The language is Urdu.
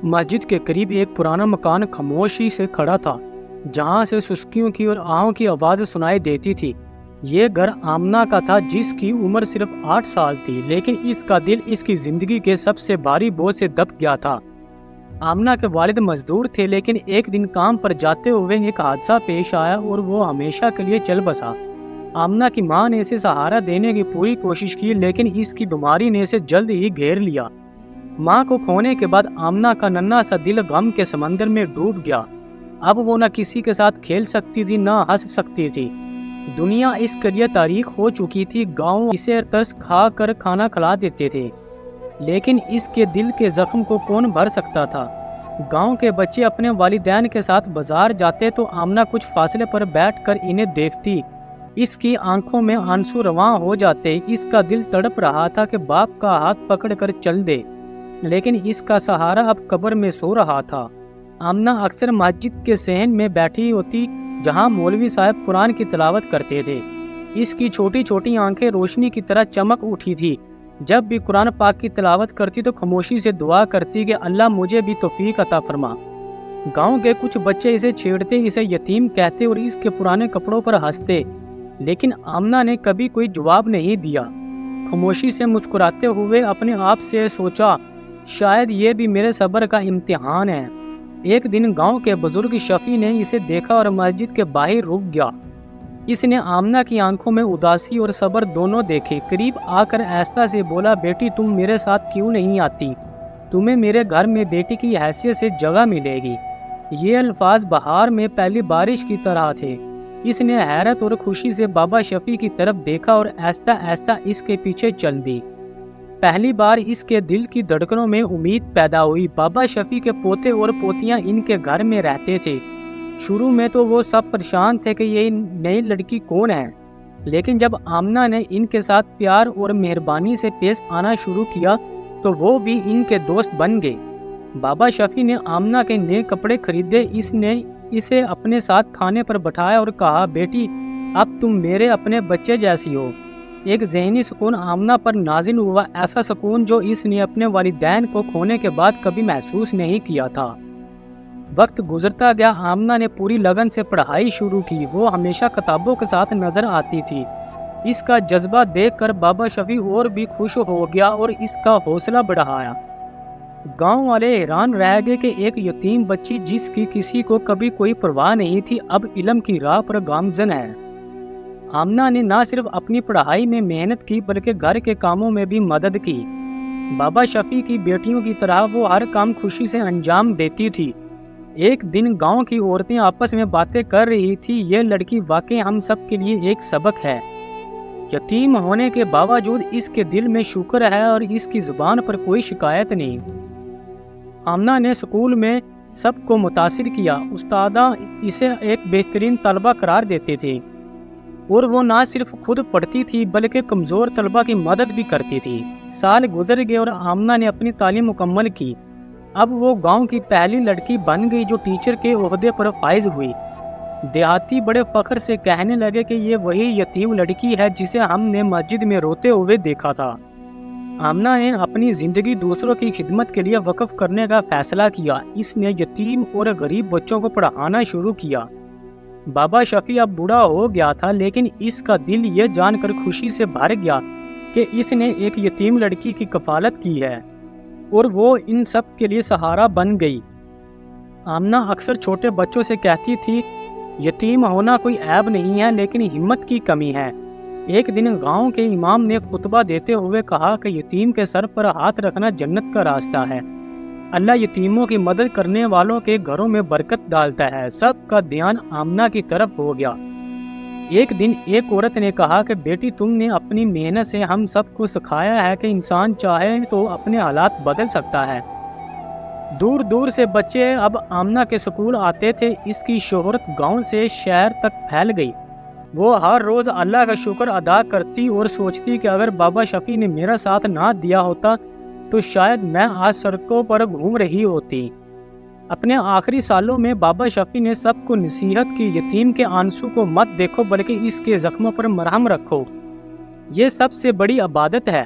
مسجد کے قریب ایک پرانا مکان خاموشی سے کھڑا تھا، جہاں سے سسکیوں کی اور آہوں کی آواز سنائی دیتی تھی۔ یہ گھر آمنہ کا تھا، جس کی عمر صرف 8 سال تھی، لیکن اس کا دل اس کی زندگی کے سب سے بھاری بوجھ سے دب گیا تھا۔ آمنہ کے والد مزدور تھے، لیکن ایک دن کام پر جاتے ہوئے ایک حادثہ پیش آیا اور وہ ہمیشہ کے لیے چل بسا۔ آمنہ کی ماں نے اسے سہارا دینے کی پوری کوشش کی، لیکن اس کی بیماری نے اسے جلد ہی گھیر لیا۔ ماں کو کھونے کے بعد آمنہ کا ننھا سا دل غم کے سمندر میں ڈوب گیا۔ اب وہ نہ کسی کے ساتھ کھیل سکتی تھی، نہ ہنس سکتی تھی۔ دنیا اس کے لیے تاریخ ہو چکی تھی۔ گاؤں اسے ترس کھا کر کھانا کھلا دیتے تھے، لیکن اس کے دل کے زخم کو کون بھر سکتا تھا؟ گاؤں کے بچے اپنے والدین کے ساتھ بازار جاتے تو آمنہ کچھ فاصلے پر بیٹھ کر انہیں دیکھتی۔ اس کی آنکھوں میں آنسو رواں ہو جاتے۔ اس کا دل تڑپ رہا تھا کہ باپ کا ہاتھ پکڑ کر چل دے، لیکن اس کا سہارا اب قبر میں سو رہا تھا۔ آمنہ اکثر مسجد کے صحن میں بیٹھی ہوتی، جہاں مولوی صاحب قرآن کی تلاوت کرتے تھے۔ اس کی چھوٹی چھوٹی آنکھیں روشنی کی طرح چمک اٹھی تھی۔ جب بھی قرآن پاک کی تلاوت کرتی تو خاموشی سے دعا کرتی کہ اللہ مجھے بھی توفیق عطا فرما۔ گاؤں کے کچھ بچے اسے چھیڑتے، اسے یتیم کہتے اور اس کے پرانے کپڑوں پر ہنستے، لیکن آمنہ نے کبھی کوئی جواب نہیں دیا۔ خاموشی سے مسکراتے ہوئے اپنے آپ سے سوچا، شاید یہ بھی میرے صبر کا امتحان ہے۔ ایک دن گاؤں کے بزرگ شفیع نے اسے دیکھا اور مسجد کے باہر رک گیا۔ اس نے آمنہ کی آنکھوں میں اداسی اور صبر دونوں دیکھے۔ قریب آ کر آہستہ سے بولا، بیٹی تم میرے ساتھ کیوں نہیں آتی؟ تمہیں میرے گھر میں بیٹی کی حیثیت سے جگہ ملے گی۔ یہ الفاظ بہار میں پہلی بارش کی طرح تھے۔ اس نے حیرت اور خوشی سے بابا شفیع کی طرف دیکھا اور آہستہ آہستہ اس کے پیچھے چل دی۔ پہلی بار اس کے دل کی دھڑکنوں میں امید پیدا ہوئی۔ بابا شفیع کے پوتے اور پوتیاں ان کے گھر میں رہتے تھے۔ شروع میں تو وہ سب پریشان تھے کہ یہ نئی لڑکی کون ہے، لیکن جب آمنہ نے ان کے ساتھ پیار اور مہربانی سے پیش آنا شروع کیا تو وہ بھی ان کے دوست بن گئے۔ بابا شفیع نے آمنہ کے نئے کپڑے خریدے، اس نے اسے اپنے ساتھ کھانے پر بٹھایا اور کہا، بیٹی اب تم میرے اپنے بچے جیسی ہو۔ ایک ذہنی سکون آمنہ پر نازل ہوا، ایسا سکون جو اس نے اپنے والدین کو کھونے کے بعد کبھی محسوس نہیں کیا تھا۔ وقت گزرتا گیا، آمنہ نے پوری لگن سے پڑھائی شروع کی۔ وہ ہمیشہ کتابوں کے ساتھ نظر آتی تھی۔ اس کا جذبہ دیکھ کر بابا شفیع اور بھی خوش ہو گیا اور اس کا حوصلہ بڑھایا۔ گاؤں والے حیران رہ گئے کہ ایک یتیم بچی جس کی کسی کو کبھی کوئی پرواہ نہیں تھی، اب علم کی راہ پر گامزن ہے۔ آمنہ نے نہ صرف اپنی پڑھائی میں محنت کی بلکہ گھر کے کاموں میں بھی مدد کی۔ بابا شفیع کی بیٹیوں کی طرح وہ ہر کام خوشی سے انجام دیتی تھی۔ ایک دن گاؤں کی عورتیں آپس میں باتیں کر رہی تھی، یہ لڑکی واقعی ہم سب کے لیے ایک سبق ہے۔ یتیم ہونے کے باوجود اس کے دل میں شکر ہے اور اس کی زبان پر کوئی شکایت نہیں۔ آمنہ نے اسکول میں سب کو متاثر کیا۔ استادہ اسے ایک بہترین طالبہ قرار دیتے تھے اور وہ نہ صرف خود پڑھتی تھی بلکہ کمزور طلبہ کی مدد بھی کرتی تھی۔ سال گزر گئے اور آمنہ نے اپنی تعلیم مکمل کی۔ اب وہ گاؤں کی پہلی لڑکی بن گئی جو ٹیچر کے عہدے پر فائز ہوئی۔ دیہاتی بڑے فخر سے کہنے لگے کہ یہ وہی یتیم لڑکی ہے جسے ہم نے مسجد میں روتے ہوئے دیکھا تھا۔ آمنہ نے اپنی زندگی دوسروں کی خدمت کے لیے وقف کرنے کا فیصلہ کیا۔ اس نے یتیم اور غریب بچوں کو پڑھانا شروع کیا۔ بابا شفیع اب بوڑھا ہو گیا تھا، لیکن اس کا دل یہ جان کر خوشی سے بھر گیا کہ اس نے ایک یتیم لڑکی کی کفالت کی ہے اور وہ ان سب کے لیے سہارا بن گئی۔ آمنہ اکثر چھوٹے بچوں سے کہتی تھی، یتیم ہونا کوئی عیب نہیں ہے، لیکن ہمت کی کمی ہے۔ ایک دن گاؤں کے امام نے خطبہ دیتے ہوئے کہا کہ یتیم کے سر پر ہاتھ رکھنا جنت کا راستہ ہے۔ اللہ یتیموں کی مدد کرنے والوں کے گھروں میں برکت ڈالتا ہے۔ سب کا دھیان آمنہ کی طرف ہو گیا۔ ایک دن ایک عورت نے کہا کہ بیٹی تم نے اپنی محنت سے ہم سب کو سکھایا ہے کہ انسان چاہے تو اپنے حالات بدل سکتا ہے۔ دور دور سے بچے اب آمنہ کے سکول آتے تھے۔ اس کی شہرت گاؤں سے شہر تک پھیل گئی۔ وہ ہر روز اللہ کا شکر ادا کرتی اور سوچتی کہ اگر بابا شفیع نے میرا ساتھ نہ دیا ہوتا تو شاید میں آج سڑکوں پر گھوم رہی ہوتی۔ اپنے آخری سالوں میں بابا شفیع نے سب کو نصیحت کی، یتیم کے آنسو کو مت دیکھو بلکہ اس کے زخموں پر مرہم رکھو۔ یہ سب سے بڑی عبادت ہے۔